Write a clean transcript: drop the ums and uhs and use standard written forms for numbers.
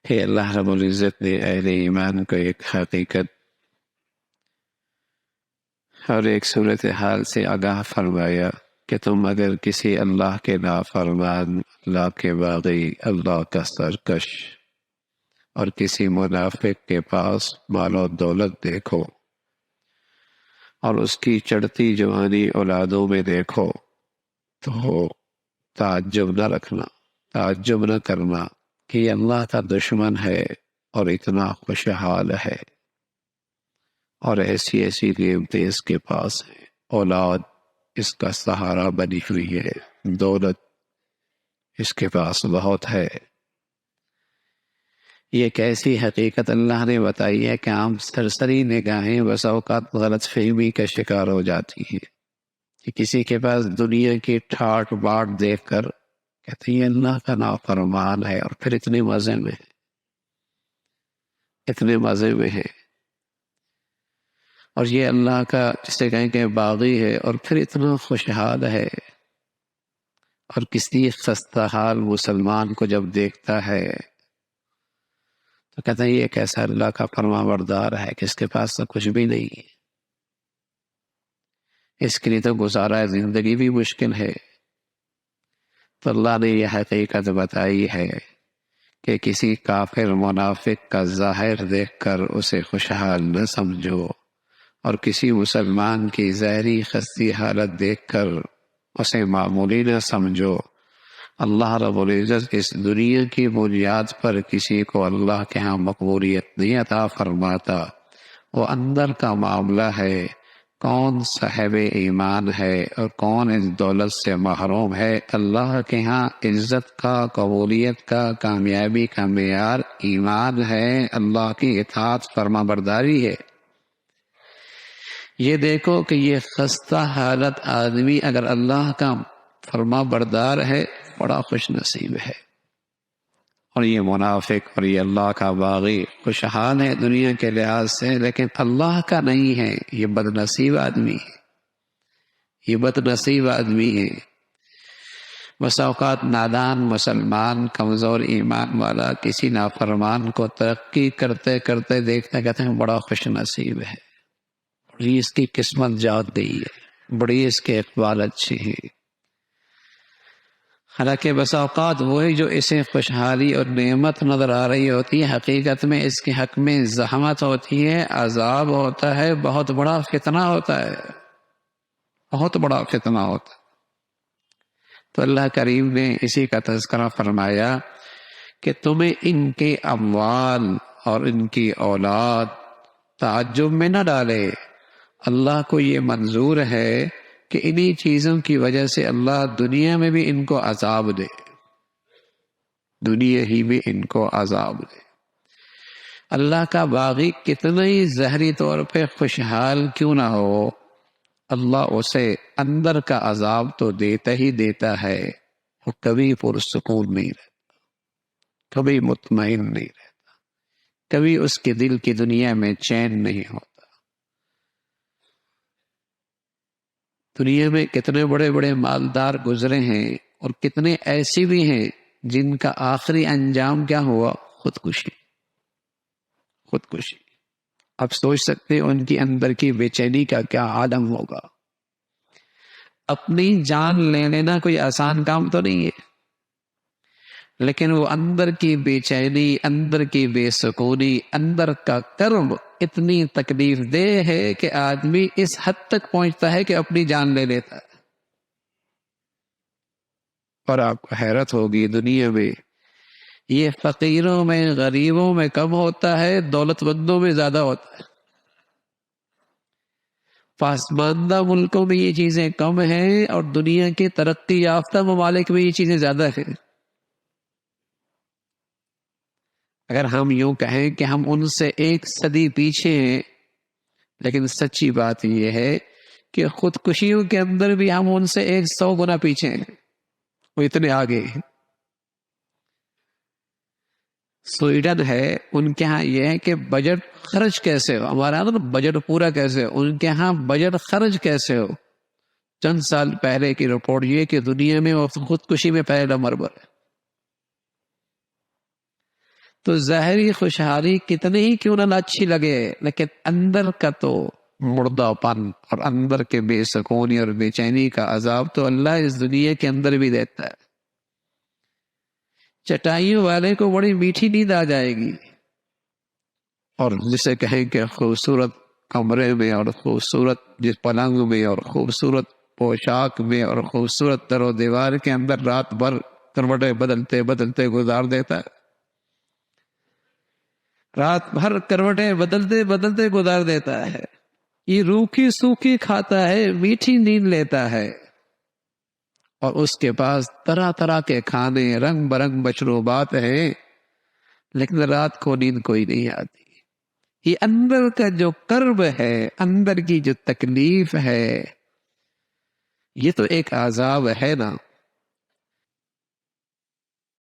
کہ اللہ رب العزت نے اہل ایمان کو ایک حقیقت اور ایک صورتحال سے آگاہ فرمایا کہ تم اگر کسی اللہ کے نافرمان، اللہ کے باغی، اللہ کا سرکش اور کسی منافق کے پاس مال و دولت دیکھو اور اس کی چڑھتی جوانی اولادوں میں دیکھو تو تعجب نہ رکھنا، تعجب نہ کرنا کہ یہ اللہ کا دشمن ہے اور اتنا خوشحال ہے، اور ایسی ایسی نعمتیں اس کے پاس ہیں، اولاد اس کا سہارا بنی ہوئی ہے، دولت اس کے پاس بہت ہے۔ یہ کیسی حقیقت اللہ نے بتائی ہے کہ عام سرسری نگاہیں بس اوقات غلط فہمی کا شکار ہو جاتی ہیں کہ کسی کے پاس دنیا کی ٹھاٹ باٹ دیکھ کر کہتے ہیں اللہ کا نافرمان ہے، اور پھر اتنے مزے میں ہے، اتنے مزے میں ہے، اور یہ اللہ کا جسے کہیں کہ باغی ہے اور پھر اتنا خوشحال ہے، اور کسی خستہ حال مسلمان کو جب دیکھتا ہے تو کہتا ہے یہ کیسا اللہ کا فرما بردار ہے کہ اس کے پاس تو کچھ بھی نہیں ہے، اس کے لیے تو گزارا زندگی بھی مشکل ہے۔ تو اللہ نے یہ حقیقت بتائی ہے کہ کسی کافر منافق کا ظاہر دیکھ کر اسے خوشحال نہ سمجھو، اور کسی مسلمان کی ظاہری خستی حالت دیکھ کر اسے معمولی نہ سمجھو۔ اللہ رب العزت اس دنیا کی بنیاد پر کسی کو اللہ کے ہاں مقبولیت نہیں عطا فرماتا، وہ اندر کا معاملہ ہے، کون صاحب ایمان ہے اور کون اس دولت سے محروم ہے۔ اللہ کے ہاں عزت کا، قبولیت کا، کامیابی کا معیار ایمان ہے، اللہ کی اطاعت فرما برداری ہے۔ یہ دیکھو کہ یہ خستہ حالت آدمی اگر اللہ کا فرما بردار ہے بڑا خوش نصیب ہے، اور یہ منافق اور یہ اللہ کا باغی خوشحال ہے دنیا کے لحاظ سے، لیکن اللہ کا نہیں ہے، یہ بد نصیب آدمی ہے، یہ بد نصیب آدمی ہے۔ بس اوقات نادان مسلمان، کمزور ایمان والا کسی نافرمان کو ترقی کرتے کرتے دیکھتے کہتے ہیں بڑا خوش نصیب ہے، بڑی اس کی قسمت جاگ گئی ہے، بڑی اس کے اقبال اچھی ہیں۔ حالانکہ بس اوقات وہی جو اسے خوشحالی اور نعمت نظر آ رہی ہوتی ہے، حقیقت میں اس کے حق میں زحمت ہوتی ہے، عذاب ہوتا ہے، بہت بڑا فتنہ ہوتا ہے، بہت بڑا فتنہ ہوتا ہے۔ تو اللہ کریم نے اسی کا تذکرہ فرمایا کہ تمہیں ان کے اموال اور ان کی اولاد تعجب میں نہ ڈالے، اللہ کو یہ منظور ہے کہ انہی چیزوں کی وجہ سے اللہ دنیا میں بھی ان کو عذاب دے، دنیا ہی میں ان کو عذاب دے۔ اللہ کا باغی کتنا ہی ظاہری طور پہ خوشحال کیوں نہ ہو، اللہ اسے اندر کا عذاب تو دیتا ہی دیتا ہے، وہ کبھی پرسکون نہیں رہتا، کبھی مطمئن نہیں رہتا، کبھی اس کے دل کی دنیا میں چین نہیں ہوتا۔ دنیا میں کتنے بڑے بڑے مالدار گزرے ہیں، اور کتنے ایسے بھی ہیں جن کا آخری انجام کیا ہوا؟ خودکشی، خودکشی۔ اب سوچ سکتے ہیں ان کی اندر کی بے چینی کا کیا عالم ہوگا۔ اپنی جان لے لینا کوئی آسان کام تو نہیں ہے، لیکن وہ اندر کی بے چینی، اندر کی بے سکونی، اندر کا کرب اتنی تکلیف دہ ہے کہ آدمی اس حد تک پہنچتا ہے کہ اپنی جان لے لیتا ہے۔ اور آپ کو حیرت ہوگی دنیا میں یہ فقیروں میں، غریبوں میں کم ہوتا ہے، دولت مندوں میں زیادہ ہوتا ہے۔ پسماندہ ملکوں میں یہ چیزیں کم ہیں، اور دنیا کے ترقی یافتہ ممالک میں یہ چیزیں زیادہ ہیں۔ اگر ہم یوں کہیں کہ ہم ان سے ایک صدی پیچھے ہیں، لیکن سچی بات یہ ہے کہ خودکشیوں کے اندر بھی ہم ان سے 100 گنا پیچھے ہیں، وہ اتنے آگے ہیں۔ سویڈن ہے، ان کے ہاں یہ ہے کہ بجٹ خرچ کیسے ہو، ہمارا یہاں بجٹ پورا کیسے ہو، ان کے ہاں بجٹ خرچ کیسے ہو۔ چند سال پہلے کی رپورٹ یہ کہ دنیا میں وہ خودکشی میں پہلے نمبر پر ہے۔ تو ظاہری خوشحالی کتنی ہی کیوں نہ اچھی لگے، لیکن اندر کا تو مردہ پن اور اندر کے بے سکونی اور بے چینی کا عذاب تو اللہ اس دنیا کے اندر بھی دیتا ہے۔ چٹائیوں والے کو بڑی میٹھی نیند آ جائے گی، اور جسے کہیں کہ خوبصورت کمرے میں اور خوبصورت جس پلنگ میں اور خوبصورت پوشاک میں اور خوبصورت در و دیوار کے اندر رات بھر کروٹیں بدلتے بدلتے گزار دیتا ہے، رات بھر کروٹیں بدلتے بدلتے گزار دیتا ہے، یہ روکھی سوکھی کھاتا ہے، میٹھی نیند لیتا ہے، اور اس کے پاس طرح طرح کے کھانے رنگ برنگ مشروبات ہیں، لیکن رات کو نیند کوئی نہیں آتی۔ یہ اندر کا جو کرب ہے، اندر کی جو تکلیف ہے، یہ تو ایک عذاب ہے نا۔